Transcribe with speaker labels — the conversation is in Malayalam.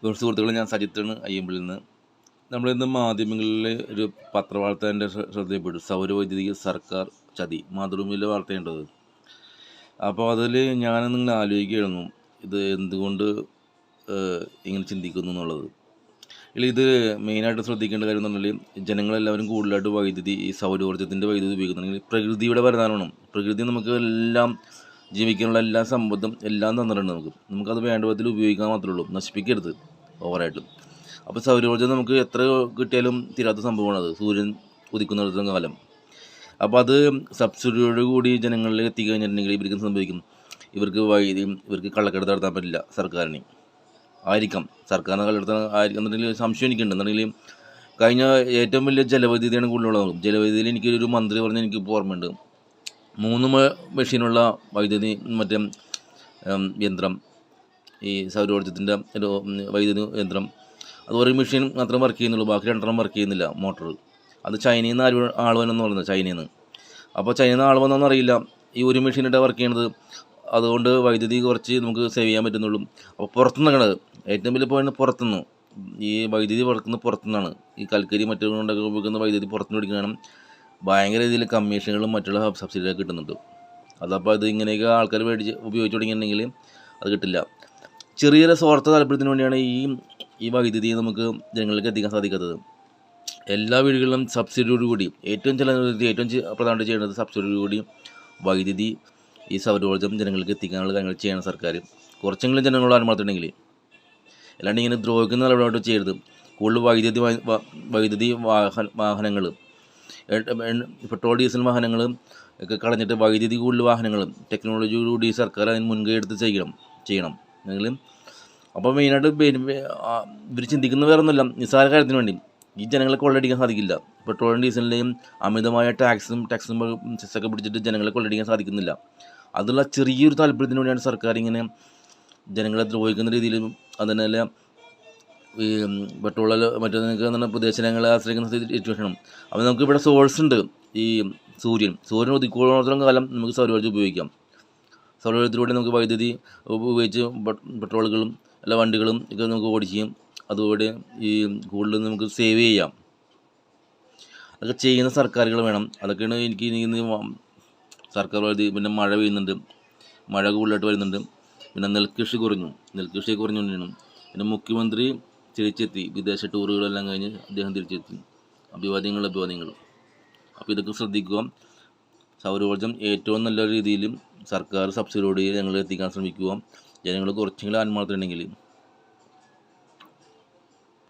Speaker 1: സുഹൃത്തുക്കളെ, ഞാൻ സജിത്താണ് അയ്യമ്പള്ളിയിൽ നിന്ന്. നമ്മളിന്ന് മാധ്യമങ്ങളിൽ ഒരു പത്രവാർത്ത എൻ്റെ ശ്രദ്ധയിൽപ്പെട്ടു. സൗരവൈദ്യുതി സർക്കാർ ചതി, മാതൃഭൂമിയിലെ വാർത്തയുണ്ടത്. അപ്പോൾ അതിൽ ഞാൻ നിങ്ങൾ ആലോചിക്കുകയായിരുന്നു, ഇത് എന്തുകൊണ്ട് ഇങ്ങനെ ചിന്തിക്കുന്നു എന്നുള്ളത്. ഇത് മെയിനായിട്ട് ശ്രദ്ധിക്കേണ്ട കാര്യം എന്ന് പറഞ്ഞാൽ, ജനങ്ങളെല്ലാവരും കൂടുതലായിട്ട് ഈ സൗരോർജ്ജത്തിൻ്റെ വൈദ്യുതി ഉപയോഗിക്കുന്നുണ്ടെങ്കിൽ പ്രകൃതിയുടെ വരദാനമാണ്. പ്രകൃതി നമുക്ക് എല്ലാം ജീവിക്കാനുള്ള എല്ലാ സമ്പത്തും എല്ലാം തന്നിട്ടുണ്ട്. നമുക്കത് വേണ്ട വിധത്തിൽ ഉപയോഗിക്കാൻ മാത്രമേ ഉള്ളൂ, നശിപ്പിക്കരുത് ഓവറായിട്ട്. അപ്പോൾ സൗരോർജ്ജം നമുക്ക് എത്ര കിട്ടിയാലും തീരാത്ത സംഭവമാണത്, സൂര്യൻ ഉദിക്കുന്നിടത്തോളം കാലം. അപ്പോൾ അത് സബ്സിഡിയോട് കൂടി ജനങ്ങളിലേക്ക് എത്തിക്കഴിഞ്ഞിട്ടുണ്ടെങ്കിൽ ഇവർക്ക് സംഭവിക്കും, ഇവർക്ക് കള്ളക്കടത്ത് നടത്താൻ പറ്റില്ല സർക്കാരിന്. സർക്കാരിന് കള്ളക്കടത്ത് എന്നുണ്ടെങ്കിൽ സംശയം എനിക്കുണ്ട്. എന്നുണ്ടെങ്കിൽ കഴിഞ്ഞ ഏറ്റവും വലിയ ജലവൈദ്യുതിയാണ് കൂടുതലുള്ളത്. ജലവൈദ്യുതിയിൽ എനിക്കൊരു മന്ത്രി പറഞ്ഞ് എനിക്കിപ്പോൾ ഓർമ്മയുണ്ട്, 3 മെഷീനുള്ള വൈദ്യുതി യന്ത്രം, ഈ സൗരോർജ്ജത്തിൻ്റെ ഒരു വൈദ്യുതി യന്ത്രം, അത് ഒരു മെഷീൻ മാത്രം വർക്ക് ചെയ്യുന്നുള്ളൂ, ബാക്കി 2 വർക്ക് ചെയ്യുന്നില്ല മോട്ടർ. അത് ചൈനയിൽ നിന്ന് ആൾ വന്നെന്ന് പറയുന്നത്, ചൈനയിൽ നിന്ന്. അപ്പോൾ ചൈനയിൽ നിന്ന് ആൾ വന്നോന്ന് അറിയില്ല, ഈ ഒരു മെഷീനിട്ട് വർക്ക് ചെയ്യണത്. അതുകൊണ്ട് വൈദ്യുതി കുറച്ച് നമുക്ക് സേവ് ചെയ്യാൻ പറ്റുന്നുള്ളൂ. അപ്പോൾ പുറത്തുനിന്ന് നിൽക്കണത് ഏറ്റവും വലിയ പോയിന്റ്, പുറത്തുനിന്ന് ഈ വൈദ്യുതി പുറത്തുനിന്നാണ്. ഈ കൽക്കരി മറ്റുകൊണ്ടൊക്കെ ഉപയോഗിക്കുന്ന വൈദ്യുതി പുറത്തുനിന്ന് പിടിക്കണം. ഭയങ്കര രീതിയിൽ കമ്മീഷനുകളും മറ്റുള്ള സബ്സിഡിയൊക്കെ കിട്ടുന്നുണ്ട്. അതപ്പോൾ അത് ഇങ്ങനെയൊക്കെ ആൾക്കാർ ഉപയോഗിച്ച് തുടങ്ങിയിട്ടുണ്ടെങ്കിൽ അത് കിട്ടില്ല. ചെറിയൊരു സ്വാർത്ഥ താല്പര്യത്തിന് വേണ്ടിയാണ് ഈ വൈദ്യുതി നമുക്ക് ജനങ്ങളിലേക്ക് എത്തിക്കാൻ സാധിക്കാത്തത്. എല്ലാ വീടുകളിലും സബ്സിഡിയോടുകൂടി ഏറ്റവും പ്രധാനമായിട്ട് ചെയ്യേണ്ടത് സബ്സിഡിയോടുകൂടി വൈദ്യുതി, ഈ സൗരോർജ്ജം ജനങ്ങൾക്ക് എത്തിക്കാനുള്ള കാര്യങ്ങൾ ചെയ്യണം സർക്കാർ. കുറച്ചെങ്കിലും ജനങ്ങളോട് അനുമാനത്തുണ്ടെങ്കിൽ, അല്ലാണ്ട് ഇങ്ങനെ ദ്രോഹിക്കുന്ന നിലപാടായിട്ട് ചെയ്യരുത്. കൂടുതൽ വൈദ്യുതി വാഹനങ്ങൾ, പെട്രോൾ ഡീസൽ വാഹനങ്ങൾ ഒക്കെ കളഞ്ഞിട്ട് വൈദ്യുതി കൂടുതൽ വാഹനങ്ങൾ ടെക്നോളജിയോടുകൂടി സർക്കാർ അതിന് മുൻകൈ എടുത്ത് ചെയ്യണം എങ്കിലും. അപ്പോൾ മെയിനായിട്ട് ഇവർ ചിന്തിക്കുന്ന വേറെ ഒന്നുമില്ല, നിസ്സാര കാര്യത്തിന് വേണ്ടി ഈ ജനങ്ങളെ കൊള്ളടിക്കാൻ സാധിക്കില്ല. പെട്രോളും ഡീസലിൻ്റെയും അമിതമായ ടാക്സും സെസ്സൊക്കെ പിടിച്ചിട്ട് ജനങ്ങളെ കൊള്ളടിക്കാൻ സാധിക്കുന്നില്ല. അതുള്ള ചെറിയൊരു താല്പര്യത്തിന് വേണ്ടിയാണ് സർക്കാർ ഇങ്ങനെ ജനങ്ങളെ ദ്രോഹിക്കുന്ന രീതിയിലും അതിനല്ല ഈ പെട്രോളിൽ മറ്റൊക്കെ പ്രദേശങ്ങളെ ആശ്രയിക്കുന്ന സിറ്റുവേഷനും. അപ്പോൾ നമുക്കിവിടെ സോഴ്സ് ഉണ്ട്, ഈ സൂര്യൻ ഒതുക്കോളം കാലം നമുക്ക് സൗരോർജ്ജം ഉപയോഗിക്കാം. സൗരോർജ്ജത്തിലൂടെ നമുക്ക് വൈദ്യുതി ഉപയോഗിച്ച് പെട്രോളുകളും എല്ലാ വണ്ടികളും ഒക്കെ നമുക്ക് ഓടിക്കുകയും അതുപോലെ ഈ കൂടുതൽ നമുക്ക് സേവ് ചെയ്യാം. അതൊക്കെ ചെയ്യുന്ന സർക്കാരുകൾ വേണം. അതൊക്കെയാണ് എനിക്ക് സർക്കാർ വൈദ്യുതി. പിന്നെ മഴ പെയ്യുന്നുണ്ട്, മഴ കൂടുതലായിട്ട് വരുന്നുണ്ട്. പിന്നെ നെൽകൃഷി കുറഞ്ഞുകൊണ്ടിരിക്കണം. പിന്നെ മുഖ്യമന്ത്രി തിരിച്ചെത്തി, വിദേശ ടൂറുകളെല്ലാം കഴിഞ്ഞ് അദ്ദേഹം തിരിച്ചെത്തി. അഭിവാദ്യങ്ങൾ. അപ്പോൾ ഇതൊക്കെ ശ്രദ്ധിക്കുക. സൗരോർജ്ജം ഏറ്റവും നല്ല രീതിയിൽ സർക്കാർ സബ്സിഡിയോടെ ഞങ്ങൾ എത്തിക്കാൻ ശ്രമിക്കുക. ജനങ്ങൾ കുറച്ചെങ്കിലും ആത്മാർത്ഥമുണ്ടെങ്കിൽ